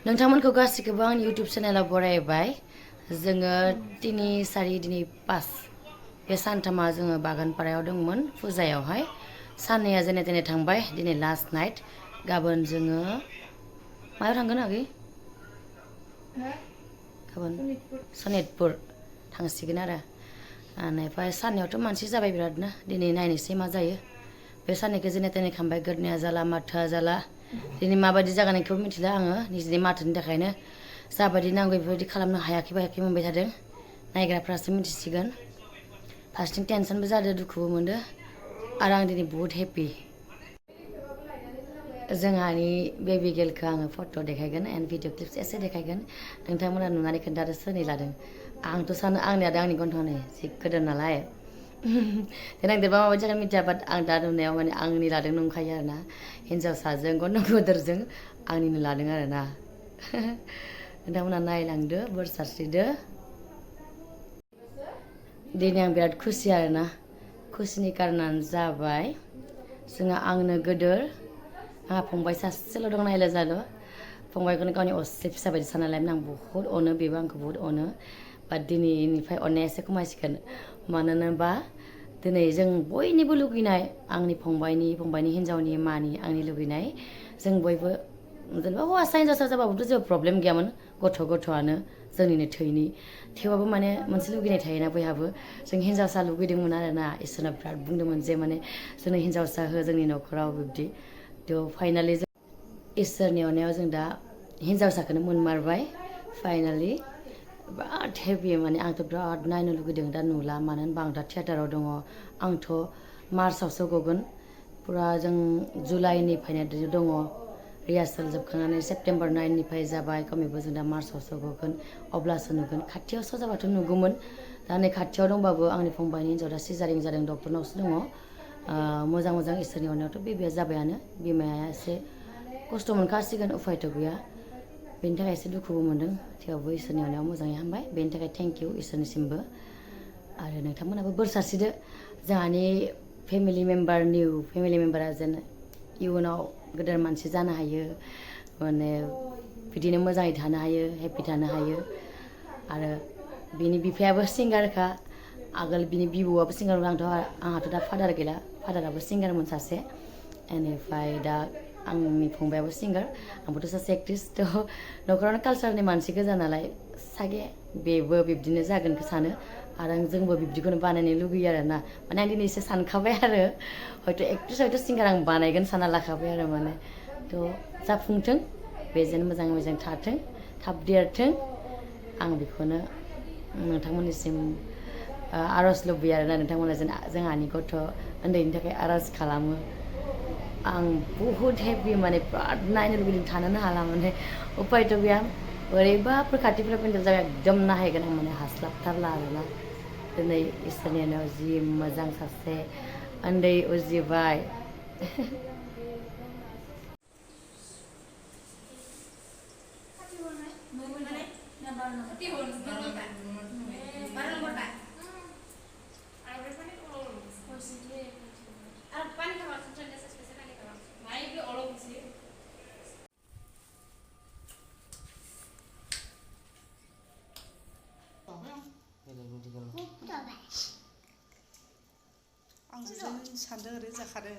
नोंथांमोनखौ गासिखौबो आंनि इउटुब चेनेलाव बरायबाय जोङो दिनै 4 दिनै 5 बे सानथामा जोङो बागानपारायाव दंमोन फुजायावहाय साननैया जेने तेने थांबाय दिनै लास्ट नाइट गाबोन जोङो मायाव थांगोन आगै गाबोन सनितपुर थांसिगोन आरो ओमफ्राय साननैयावथ' मानसि जाबाय बिरादनो दिनै नायनोसै मा जायो बे साननैखौ जेने तेने खालामबाय गोदनाया जाला माथोआ जाला दिनै माबायदि जागोन बेखौ मिथिला आङो निजिनि माथोनि थाखायनो जाबायदि नांगौ बेबायदि खालामनो हायाखै मोनबाय थादों नायग्राफ्रासो मिथिसिगोन फारसेथिं टेनसनबो जादों दुखुबो मोनदों आरो आं दिनै बहुत हेपि जोंहानि बेबी गेलखौ आङो फट' देखायगोन एन्ड भिडिअ क्लिप्स एसे देखायगोन नोंथांमोना नुनानै खोन्थादो सोरनि लादों आंथ' सानो आंनिया आंनि गन्थंनि जि गोदोर नालाय देनां देरबा माबायदि जागोन मिथिया बाट आं दा नुनायाव माने आंनि लादों नंखायो आरोना हिन्जावसाजों गन्थं गोदोरजों आंनिनो लादों आरोना नोंथांमोना नायलांदो बोर सारस्रिदो दिनै आं बिराद खुसि आरोना खुसिनि कारनानो जाबाय जोंहा आंनो गोदोर आंहा फंबाय सासेल' दं नायलाय जाल' फंबायखौनो गावनि असे फिसा बायदि सानना लायोमोन आं बहुद अनो बेबो आंखौ बहुद अनो बाट दिनैनिफ्राय अननाया एसे खमायसिगोन मानोना दिनै जों बयनिबो लुगैनाय आंनि फंबायनि हिन्जावनि मानि आंनि लुगैनाय जों बयबो जेनेबा हौवासा हिन्जावसा जाबाबोथ' जेबो प्रब्लेम गैयामोन गथ'आनो जोंनिनो थैनि थेवबाबो माने मोनसे लुगैनाय थायोना बयहाबो जों हिन्जावसा लुगैदोंमोन आरोना इसोरना बिराद बुंदोंमोन जे माने जोंनो हिन्जावसा हो जोंनि न'खराव बिब्दि थ' फाइनालि जों इसोरनि अननायाव जों दा हिन्जावसाखौनो मोनमारबाय फाइनालि बिराद हेपि माने आंथ' बिराद नायनो लुगैदों दा नुला मानो होनबा आं दा थियेटाराव दङ आंथ' मार्चआवसो गगोन पुरा जों जुलाइनिफ्रायनो दङ रिहार्सेल जोबखांनानै सेप्तेम्बर 9निफ्राय जाबाय खमैबो जों दा मार्चआवसो गगोन अब्लासो नुगोन खाथियावसो जाबाथ' नुगौमोन दा नै खाथियाव दंबाबो आंनि फंबायनि हिन्जाव दा सिजारिं जादों डक्टरनावसो दङ मोजां इसोरनि अननायावथ' बेबिया जाबायानो बिमाया एसे खस्थ' मोनखासिगोन उफायथ' गैया बेनि थाखाय एसे दुखुबो मोनदों थेवबो इसोरनि अननायाव मोजाङै हामबाय बेनि थाखाय थेंक इउ इसोरनिसिमबो आरो नोंथांमोनाबो बोर सारस्रिदो जोंहानि निउ फेमिलि मेम्बारा जेन इयुनाव गेदेर मानसि जानो हायो माने बिदिनो मोजाङै थानो हायो हेपि थानो हायो आरो बिनि बिफायाबो सिंगारखा आगोल बिनि बिबौआबो सिंगारमोन आंहाथ' दा फादार गैला फादाराबो सिंगारमोन सासे बेनिफ्राय दा आंनि फंबायाबो सिंगार आंबोथ' सासे एक्ट्रिस थ' न'खरावनो कालसारनि मानसि गोजा नालाय सागे बेबो बिब्दिनो जागोनखौ सानो आरो जोंबो बिब्दिखौनो बानायनो लुगैयो आरोना माने आं दिनै एसे सानखाबाय आरो हयथ' एक्ट्रिस हयथ' सिंगार आं बानायगोन सानना लाखाबाय आरो माने थ' जाफुंथों बेजों मोजाङै मोजां थाथों थाब देरथों आं बेखौनो नोंथांमोननिसिम आर'ज लुबैयो आरोना नोंथांमोना जेन जोंहानि गथ' उन्दैनि थाखाय आर'ज खालामो आं बहुद हेपि माने बिराद नायनो लुगैदों थानोनो हाला माने उपायथ' गैया बोरैबाफोर खाथिफ्राव पेन्डेल जाबा एकदम नायहैगोन आं माने हास्लाबथारला आरोना दिनै इसोरनि अननायाव जि मोजां सासे उन्दै उजिबाय आं सानदों ओरै जाखादों